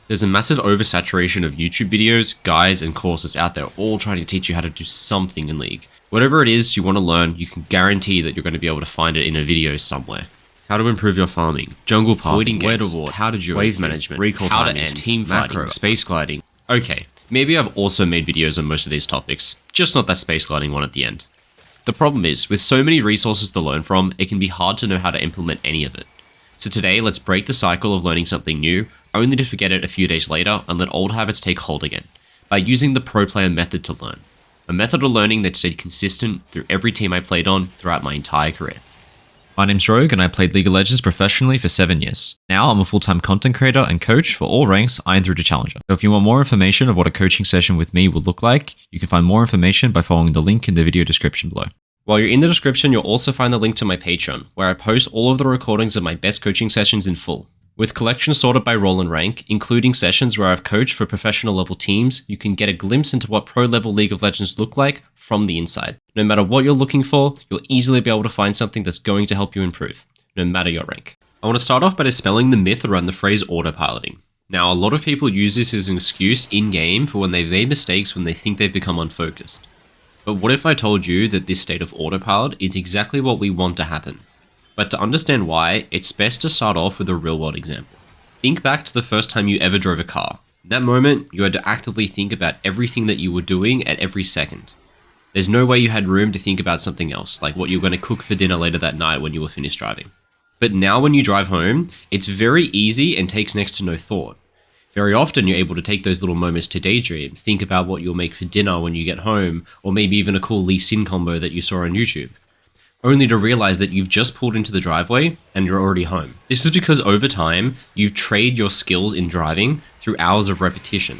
There's a massive oversaturation of YouTube videos, guides, and courses out there all trying to teach you how to do something in League. Whatever it is you want to learn, you can guarantee that you're going to be able to find it in a video somewhere. How to improve your farming, jungle pathing, where to ward, how to duo, wave management, recall how to timings, end, team macro, fighting, space gliding. Okay, maybe I've also made videos on most of these topics, just not that space gliding one at the end. The problem is, with so many resources to learn from, it can be hard to know how to implement any of it. So today, let's break the cycle of learning something new, only to forget it a few days later and let old habits take hold again, by using the pro player method to learn. A method of learning that stayed consistent through every team I played on throughout my entire career. My name's Rogue and I played League of Legends professionally for 7 years. Now I'm a full-time content creator and coach for all ranks Iron through to Challenger. So if you want more information of what a coaching session with me will look like, you can find more information by following the link in the video description below. While you're in the description, you'll also find the link to my Patreon, where I post all of the recordings of my best coaching sessions in full. With collections sorted by role and rank, including sessions where I've coached for professional level teams, you can get a glimpse into what pro level League of Legends look like from the inside. No matter what you're looking for, you'll easily be able to find something that's going to help you improve, no matter your rank. I want to start off by dispelling the myth around the phrase autopiloting. Now, a lot of people use this as an excuse in-game for when they've made mistakes when they think they've become unfocused. But what if I told you that this state of autopilot is exactly what we want to happen? But to understand why, it's best to start off with a real-world example. Think back to the first time you ever drove a car. In that moment, you had to actively think about everything that you were doing at every second. There's no way you had room to think about something else, like what you were going to cook for dinner later that night when you were finished driving. But now when you drive home, it's very easy and takes next to no thought. Very often you're able to take those little moments to daydream, think about what you'll make for dinner when you get home, or maybe even a cool Lee Sin combo that you saw on YouTube. Only to realize that you've just pulled into the driveway and you're already home. This is because over time, you've trained your skills in driving through hours of repetition.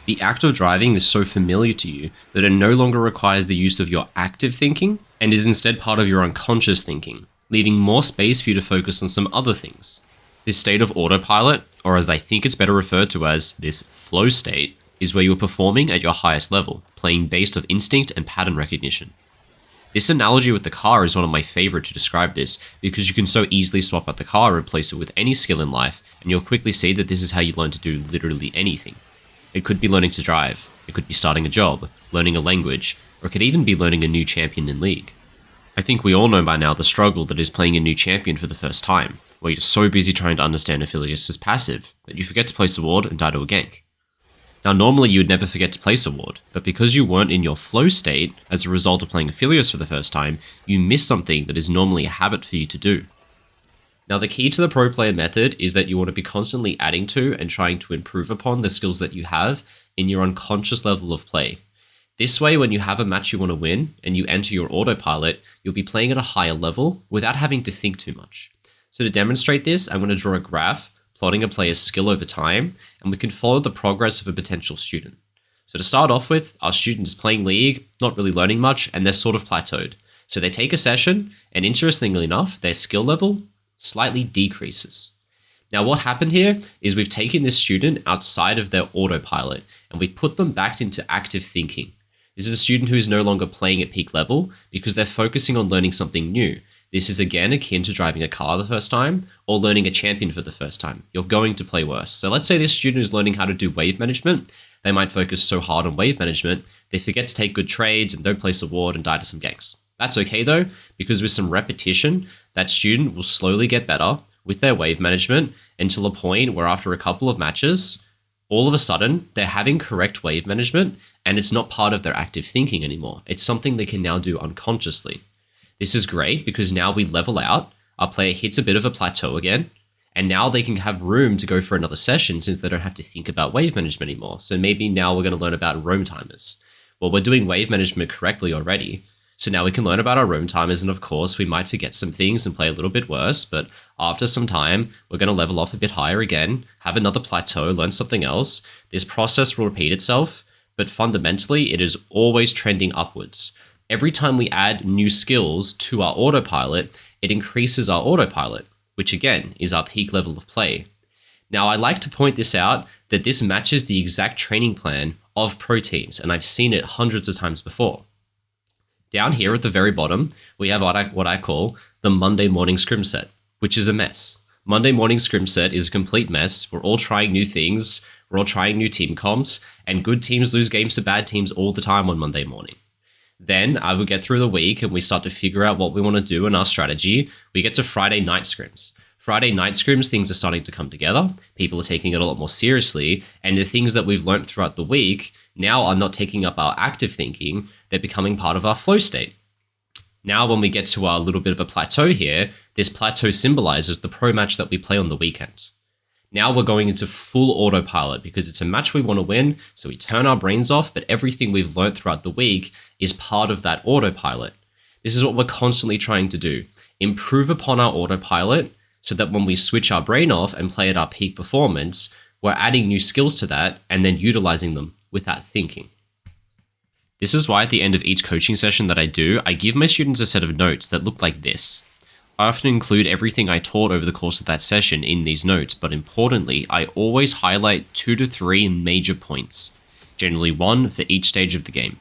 The act of driving is so familiar to you that it no longer requires the use of your active thinking and is instead part of your unconscious thinking, leaving more space for you to focus on some other things. This state of autopilot, or as I think it's better referred to as this flow state, is where you're performing at your highest level, playing based on instinct and pattern recognition. This analogy with the car is one of my favorite to describe this, because you can so easily swap out the car and replace it with any skill in life, and you'll quickly see that this is how you learn to do literally anything. It could be learning to drive, it could be starting a job, learning a language, or it could even be learning a new champion in League. I think we all know by now the struggle that is playing a new champion for the first time, where you're so busy trying to understand Aphelios' passive that you forget to place a ward and die to a gank. Now normally you would never forget to place a ward, but because you weren't in your flow state as a result of playing Aphelios for the first time, you miss something that is normally a habit for you to do. Now the key to the pro player method is that you want to be constantly adding to and trying to improve upon the skills that you have in your unconscious level of play. This way, when you have a match you want to win and you enter your autopilot, you'll be playing at a higher level without having to think too much. So to demonstrate this, I'm going to draw a graph plotting a player's skill over time, and we can follow the progress of a potential student. So to start off with, our student is playing League, not really learning much, and they're sort of plateaued. So they take a session, and interestingly enough, their skill level slightly decreases. Now what happened here is we've taken this student outside of their autopilot, and we've put them back into active thinking. This is a student who is no longer playing at peak level because they're focusing on learning something new. This is again akin to driving a car the first time or learning a champion for the first time. You're going to play worse. So let's say this student is learning how to do wave management. They might focus so hard on wave management, they forget to take good trades and don't place a ward and die to some ganks. That's okay though, because with some repetition, that student will slowly get better with their wave management until a point where after a couple of matches, all of a sudden they're having correct wave management and it's not part of their active thinking anymore. It's something they can now do unconsciously. This is great because now we level out, our player hits a bit of a plateau again, and now they can have room to go for another session since they don't have to think about wave management anymore. So maybe now we're going to learn about roam timers. Well, we're doing wave management correctly already, so now we can learn about our roam timers, and of course we might forget some things and play a little bit worse, but after some time, we're going to level off a bit higher again, have another plateau, learn something else. This process will repeat itself, but fundamentally it is always trending upwards. Every time we add new skills to our autopilot, it increases our autopilot, which again is our peak level of play. Now, I like to point this out that this matches the exact training plan of pro teams, and I've seen it hundreds of times before. Down here at the very bottom, we have what I call the Monday morning scrim set, which is a mess. Monday morning scrim set is a complete mess. We're all trying new things. We're all trying new team comps, and good teams lose games to bad teams all the time on Monday morning. Then, as we get through the week and we start to figure out what we want to do in our strategy, we get to Friday night scrims. Friday night scrims, things are starting to come together. People are taking it a lot more seriously, and the things that we've learned throughout the week now are not taking up our active thinking, they're becoming part of our flow state. Now, when we get to our little bit of a plateau here, this plateau symbolizes the pro match that we play on the weekend. Now we're going into full autopilot because it's a match we want to win, so we turn our brains off, but everything we've learned throughout the week is part of that autopilot. This is what we're constantly trying to do. Improve upon our autopilot so that when we switch our brain off and play at our peak performance, we're adding new skills to that and then utilizing them without thinking. This is why at the end of each coaching session that I do, I give my students a set of notes that look like this. I often include everything I taught over the course of that session in these notes, but importantly, I always highlight 2 to 3 major points, generally 1 for each stage of the game.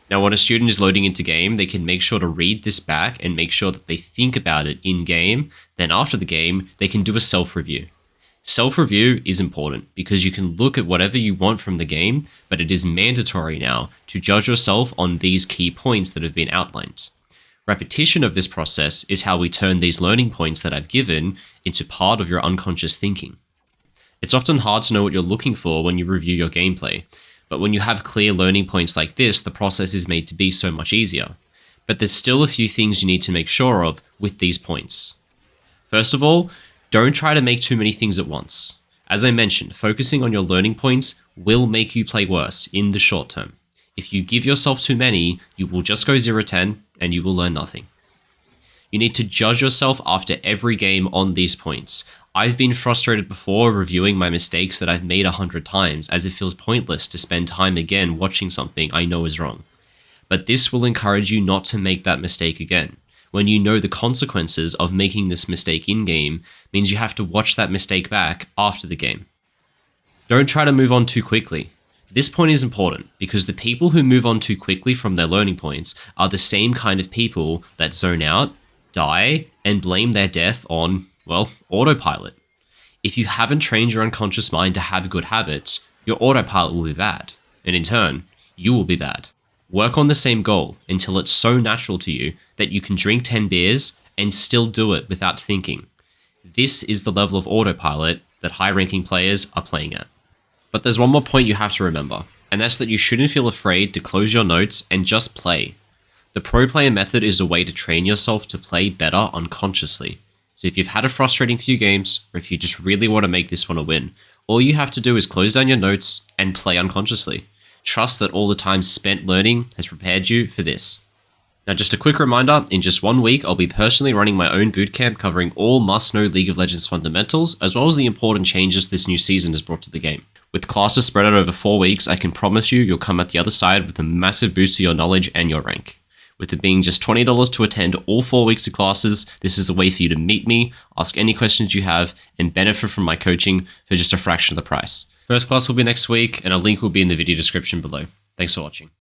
Now, when a student is loading into game, they can make sure to read this back and make sure that they think about it in game. Then after the game, they can do a self-review. Self-review is important because you can look at whatever you want from the game, but it is mandatory now to judge yourself on these key points that have been outlined. Repetition of this process is how we turn these learning points that I've given into part of your unconscious thinking. It's often hard to know what you're looking for when you review your gameplay, but when you have clear learning points like this, the process is made to be so much easier. But there's still a few things you need to make sure of with these points. First of all, don't try to make too many things at once. As I mentioned, focusing on your learning points will make you play worse in the short term. If you give yourself too many, you will just go 0-10 and you will learn nothing. You need to judge yourself after every game on these points. I've been frustrated before reviewing my mistakes that I've made 100 times, as it feels pointless to spend time again watching something I know is wrong. But this will encourage you not to make that mistake again. When you know the consequences of making this mistake in-game, means you have to watch that mistake back after the game. Don't try to move on too quickly. This point is important because the people who move on too quickly from their learning points are the same kind of people that zone out, die, and blame their death on, well, autopilot. If you haven't trained your unconscious mind to have good habits, your autopilot will be bad, and in turn, you will be bad. Work on the same goal until it's so natural to you that you can drink 10 beers and still do it without thinking. This is the level of autopilot that high-ranking players are playing at. But there's one more point you have to remember, and that's that you shouldn't feel afraid to close your notes and just play. The pro player method is a way to train yourself to play better unconsciously. So if you've had a frustrating few games, or if you just really want to make this one a win, all you have to do is close down your notes and play unconsciously. Trust that all the time spent learning has prepared you for this. Now, just a quick reminder, in just 1 week, I'll be personally running my own bootcamp covering all must-know League of Legends fundamentals, as well as the important changes this new season has brought to the game. With classes spread out over 4 weeks, I can promise you'll come out the other side with a massive boost to your knowledge and your rank. With it being just $20 to attend all 4 weeks of classes, this is a way for you to meet me, ask any questions you have, and benefit from my coaching for just a fraction of the price. First class will be next week, and a link will be in the video description below. Thanks for watching.